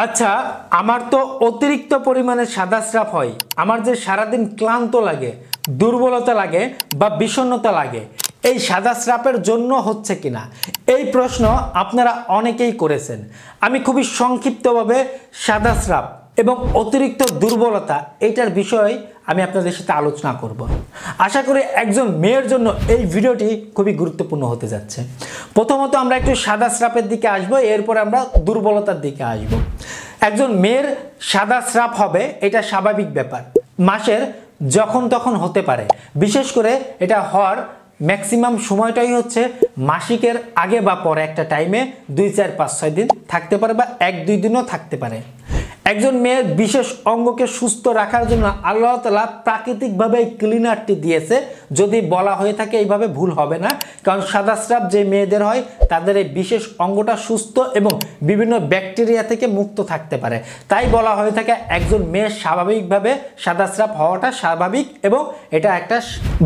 আচ্ছা, আমার তো অতিরিক্ত পরিমাণে সাদা স্রাব হয়। আমার যে সারাদিন ক্লান্ত লাগে, দুর্বলতা লাগে বা বিষণ্ণতা লাগে, এই সাদা স্রাবের জন্য হচ্ছে কিনা, এই প্রশ্ন আপনারা অনেকেই করেছেন। আমি খুবই সংক্ষিপ্তভাবে সাদা স্রাব এবং অতিরিক্ত দুর্বলতা এইটার বিষয়ে আমি আপনাদের সাথে আলোচনা করব। আশা করি একজন মেয়ের জন্য এই ভিডিওটি খুবই গুরুত্বপূর্ণ হতে যাচ্ছে। প্রথমত আমরা একটু সাদা স্রাবের দিকে আসব, এরপর আমরা দুর্বলতার দিকে আসব। একজন মেয়ের সাদা স্রাব হবে, এটা স্বাভাবিক ব্যাপার, মাসের যখন তখন হতে পারে। বিশেষ করে এটা হওয়ার ম্যাক্সিমাম সময়টাই হচ্ছে মাসিকের আগে বা পরে একটা টাইমে 2, 4, 5, 6 দিন থাকতে পারে বা 1-2 দিনও থাকতে পারে। একজন মেয়ের বিশেষ অঙ্গকে সুস্থ রাখার জন্য আল্লাহ তাআলা প্রাকৃতিকভাবে এই ক্লিনারটি দিয়েছে। যদি বলা হয়ে থাকে এইভাবে ভুল হবে না, কারণ সাদা স্রাব যে মেয়েদের হয় তাদের এই বিশেষ অঙ্গটা সুস্থ এবং বিভিন্ন ব্যাকটেরিয়া থেকে মুক্ত থাকতে পারে। তাই বলা হয়ে থাকে একজন মেয়ের স্বাভাবিকভাবে সাদা স্রাব হওয়াটা স্বাভাবিক এবং এটা একটা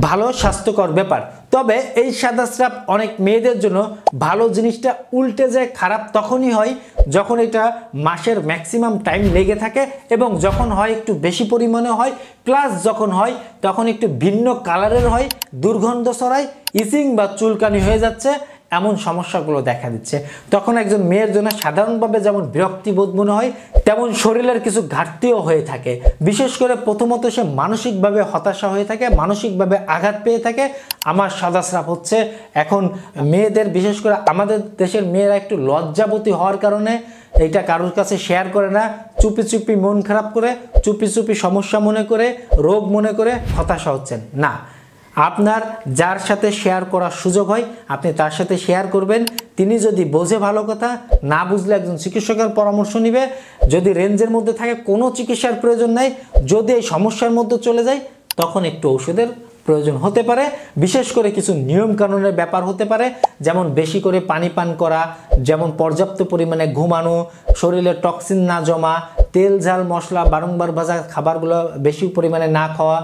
ভালো স্বাস্থ্যকর ব্যাপার। তবে এই সাদা স্রাব অনেক মেয়েদের জন্য ভালো জিনিসটা উল্টে যায় খারাপ তখনই হয় যখন এটা মাসের ম্যাক্সিমাম টাইম লেগে থাকে এবং যখন হয় একটু বেশি পরিমাণে হয়, প্লাস যখন হয় তখন একটু ভিন্ন কালারের হয়, দুর্গন্ধ ছড়ায়, ইচিং বা চুলকানি হয়ে যাচ্ছে, এমন সমস্যাগুলো দেখা দিচ্ছে। তখন একজন মেয়ের জন্য সাধারণভাবে যেমন বিরক্তিবোধ মনে হয়, তেমন শরীরের কিছু ঘাটতিও হয়ে থাকে। বিশেষ করে প্রথমত সে মানসিকভাবে হতাশা হয়ে থাকে, মানসিকভাবে আঘাত পেয়ে থাকে। আমার সাদা স্রাব হচ্ছে। এখন মেয়েদের, বিশেষ করে আমাদের দেশের মেয়েরা একটু লজ্জাবতী হওয়ার কারণে এটা কারোর কাছে শেয়ার করে না, চুপি চুপি মন খারাপ করে, চুপি চুপি সমস্যা মনে করে, রোগ মনে করে হতাশা হচ্ছেন না। আপনার যার সাথে শেয়ার করার সুযোগ হয় আপনি তার সাথে শেয়ার করবেন। তিনি যদি বোঝে ভালো কথা, না বুঝলে একজন চিকিৎসকের পরামর্শ নেবে। যদি রেঞ্জের মধ্যে থাকে কোনো চিকিৎসার প্রয়োজন নাই, যদি এই সমস্যার মধ্যে চলে যায় তখন একটু ওষুধের প্রয়োজন হতে পারে। বিশেষ করে কিছু নিয়ম কানুনের ব্যাপার হতে পারে, যেমন বেশি করে পানি পান করা, যেমন পর্যাপ্ত পরিমাণে ঘুমানো, শরীরে টক্সিন না জমা, তেল ঝাল মশলা বারংবার ভাজা খাবারগুলো বেশি পরিমাণে না খাওয়া,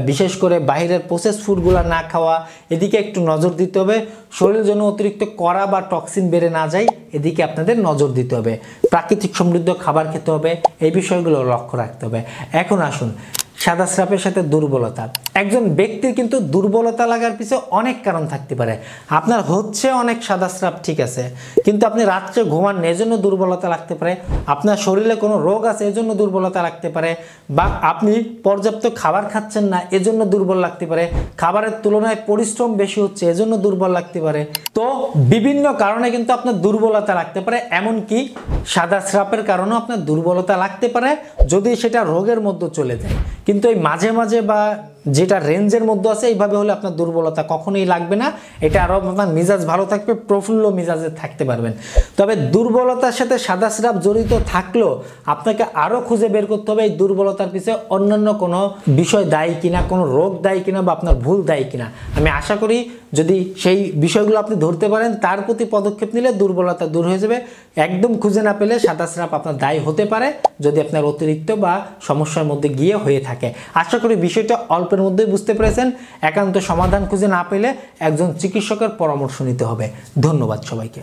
বিশেষ করে বাইরের প্রসেস ফুডগুলো না খাওয়া, এদিকে একটু নজর দিতে হবে। শরীরের জন্য অতিরিক্ত কড়া বা টক্সিন বেড়ে না যায়, এদিকে আপনাদের নজর দিতে হবে। প্রাকৃতিক সমৃদ্ধ খাবার খেতে হবে, এই বিষয়গুলো লক্ষ্য রাখতে হবে। এখন আসুন সাদা স্রাবের সাথে দুর্বলতা। একজন ব্যক্তির কিন্তু দুর্বলতা লাগার পিছনে অনেক কারণ থাকতে পারে। আপনার হচ্ছে অনেক সাদা স্রাব, ঠিক আছে, কিন্তু আপনি রাত্রে ঘুমান না, এজন্য দুর্বলতা লাগতে পারে। আপনার শরীরে কোনো রোগ আছে এজন্য দুর্বলতা লাগতে পারে, বা আপনি পর্যাপ্ত খাবার খাচ্ছেন না এজন্য দুর্বল লাগতে পারে, খাবারের তুলনায় পরিশ্রম বেশি হচ্ছে এজন্য দুর্বল লাগতে পারে। তো বিভিন্ন কারণে কিন্তু আপনার দুর্বলতা লাগতে পারে। এমনকি সাদা স্রাবের কারণেও আপনার দুর্বলতা লাগতে পারে যদি সেটা রোগের মধ্যে চলে যায়। কিন্তু এই মাঝে মাঝে বা যেটা রেঞ্জের মধ্যে আছে এইভাবে হলে আপনার দুর্বলতা কখনোই লাগবে না। এটা আরও আপনার মিজাজ ভালো থাকবে, প্রফুল্ল মিজাজে থাকতে পারবেন। তবে দুর্বলতার সাথে সাদা স্রাব জড়িত থাকলেও আপনাকে আরও খুঁজে বের করতে হবে এই দুর্বলতার পিছনে অন্যান্য কোনো বিষয় দায়ী কিনা, কোনো রোগ দায়ী কিনা বা আপনার ভুল দায়ী কিনা। আমি আশা করি যদি সেই বিষয়গুলো আপনি ধরতে পারেন, তার প্রতি পদক্ষেপ নিলে দুর্বলতা দূর হয়ে যাবে। একদম খুঁজে না পেলে সাদা স্রাব আপনার দায়ী হতে পারে যদি আপনার অতিরিক্ত বা সমস্যার মধ্যে গিয়ে হয়ে থাকে। আশা করি বিষয়টা অল্পের মধ্যেই বুঝতে পেরেছেন। একান্ত সমাধান খুঁজে না পেলে একজন চিকিৎসকের পরামর্শ নিতে হবে। ধন্যবাদ সবাইকে।